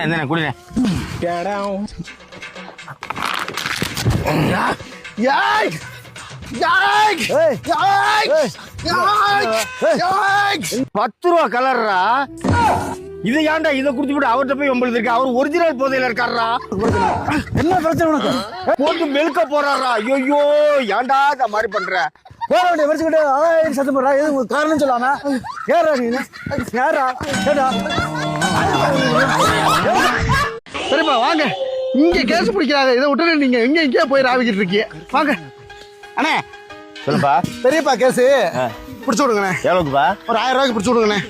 என்ன குடிங்க. ₹10 கலர்ரா. இது ஏன்டா இதை குடிச்சு விட்டு அவர்கிட்ட போய் உங்களுக்கு இருக்கு. அவர் ஒரிஜினல் போதையில இருக்காரா? என்ன பிரச்சனை உனக்கு? போட்டு மெல்க போறாரா? ஐயோ ஏன்டா இந்த மாதிரி பண்ற? போற வேண்டிய வச்சுக்கிட்டு சத்தம் போடுறா. எது காரணம் சொல்லாம ஏறா நீ ஏறா ஏடா. சரிப்பா வாங்க, இங்க கேஸ் பிடிக்கிறாங்க. இதை விட்டு நீங்க இங்கே போய் ராவிக்கிட்டு இருக்கீங்க. வாங்க அண்ணே சொல்லுப்பா. பெரியப்பா கேஸ் பிடிச்சு விடுங்கண்ணே. எவ்வளவுப்பா? ஒரு 1000 ரூபாய்க்கு பிடிச்சு விடுங்கண்ணே.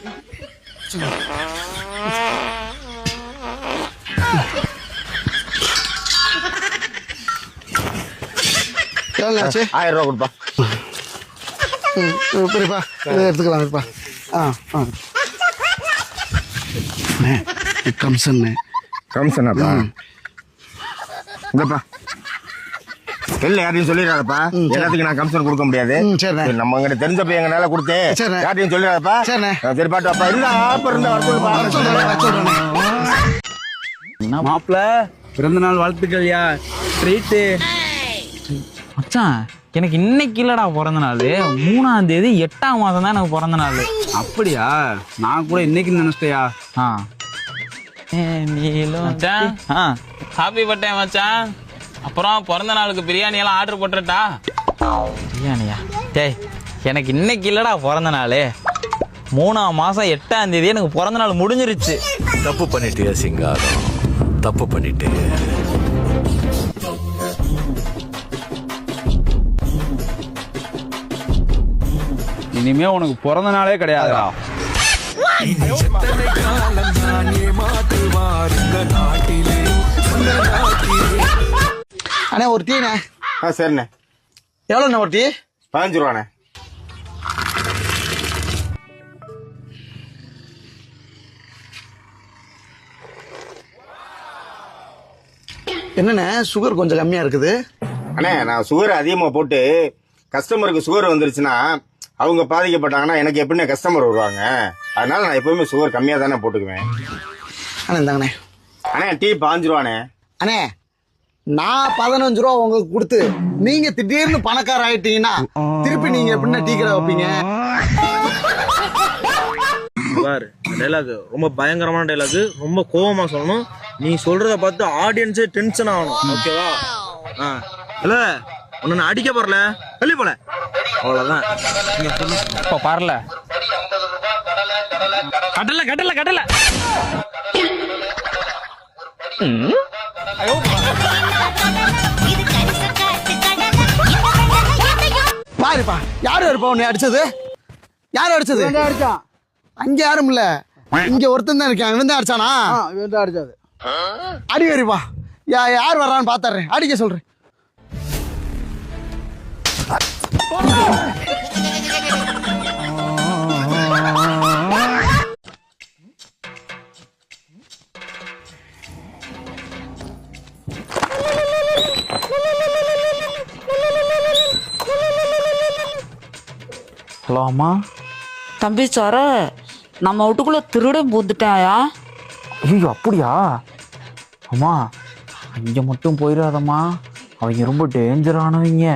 எவ்வளோ 1000 ரூபா கொடுப்பா. பெரியப்பா இதை எடுத்துக்கலாம் இருப்பா. கமிஷனாப்பா? இந்தப்பா இல்ல யாரையும் சொல்லிடாதப்பா. எல்லாத்துக்கும் நான் கமிஷன் கொடுக்க முடியாது. நம்ம கிட்ட தெரிஞ்ச பையங்கனால கொடுத்து யாரையும் சொல்லிடாதப்பா. சரி பாட்டுப்பா. இல்ல ஆப்ப இருந்தா வர சொல்லுப்பா. மாப்பிள்ள பிறந்த நாள் வாழ்த்துக்கள்யா. ட்ரீட்டு மச்சான், எனக்கு இன்னைக்கு இல்லடா பிறந்த நாள். 3ஆம் தேதி 8ஆம் மாதம் தான் எனக்கு பிறந்த நாள். அப்படியா? நான் கூட இன்னைக்கு நினைச்சிட்டயா. ஹாப்பி பர்த்டே மச்சான். அப்புறம் பிறந்த நாளுக்கு பிரியாணி எல்லாம் ஆர்டர் போட்டுட்டா? பிரியாணியா? டேய் எனக்கு இன்னைக்கு இல்லடா பிறந்த நாள். 3ஆம் மாதம் 8ஆம் தேதி எனக்கு பிறந்த நாள் முடிஞ்சிருச்சு. தப்பு பண்ணிட்டியா சிங்காரம்? தப்பு பண்ணிட்டு இனிமே உனக்கு பிறந்த நாளே கிடையாதுடா. அண்ணே ஒரு டீண்ணே. சரிண்ணே. எவ்வளோண்ணே ஒரு டீ? 15 ரூபாண்ணே. என்னண்ணே சுகர் கொஞ்சம் கம்மியா இருக்குது? அண்ணே நான் சுகர் அதிகமா போட்டு கஸ்டமருக்கு சுகர் வந்துருச்சுன்னா அவங்க பாதிக்கப்பட்டாங்கன்னா எனக்கு எப்படின்னா கஸ்டமர் வருவாங்க. அதனால நான் எப்பவுமே சுகர் கம்மியா தானே போட்டுக்குவேன். அண்ணே இந்தாங்கண்ணே. அண்ணே டீ 15 ரூபாண்ணே. அண்ணே நான் 15 ரூபா உங்களுக்கு கொடுத்து நீங்க திடீர்னு பணக்கார ஆயிட்டீங்கன்னா திருப்பி நீங்க எப்படின்னா டீ கடை வைப்பீங்க? பாரு டைலாக் ரொம்ப பயங்கரமான டைலாக். ரொம்ப கோவமா சொல்லணும். நீ சொல்றத பார்த்து ஆடியன்ஸே டென்ஷன் ஆகணும். ஓகேவா? இல்ல உன்னை நான் அடிக்க போறல வெளியே போல அவ்வளவுதான். இப்போ பாருல கடல கடல கடல. பாருப்பா யாரு இருப்பா உன்னை அடிச்சது? யாரு அடிச்சது? அடிச்சான். அங்க யாரும் இல்ல, இங்க ஒருத்தன் தான் இருக்கான். இவன் தான் அடிச்சானா? இவன் தான் அடிச்சது. அடி வருப்பா. யார் வர்றான்னு பாத்துறேன். அடிக்க சொல்றேன். ஹலோ அம்மா. தம்பி சார நம்ம வீட்டுக்குள்ள திருடன் பூந்துட்டாயா? ஐயோ அப்படியா? அம்மா அங்கே மட்டும் போயிடாதம்மா, அவங்க ரொம்ப டேஞ்சரானவங்க.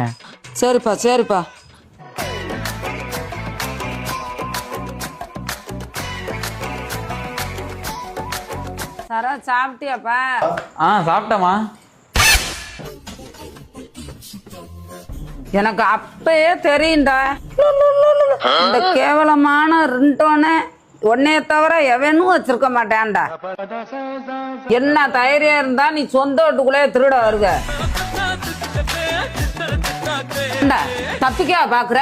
சரிப்பா சரிப்பா. சாரா சாப்பிட்டியாப்பா? சாப்பிட்டேம்மா. எனக்கு அப்பயே தெரியும்டா இந்த கேவலமான ரிங்டோனை உன்னைய தவிர எவனும் வச்சிருக்க மாட்டான்டா. என்ன தைரியம் இருந்தா நீ சொந்த வீட்டுக்குள்ளே திருட வருக. தப்பிக்கா பாக்குற?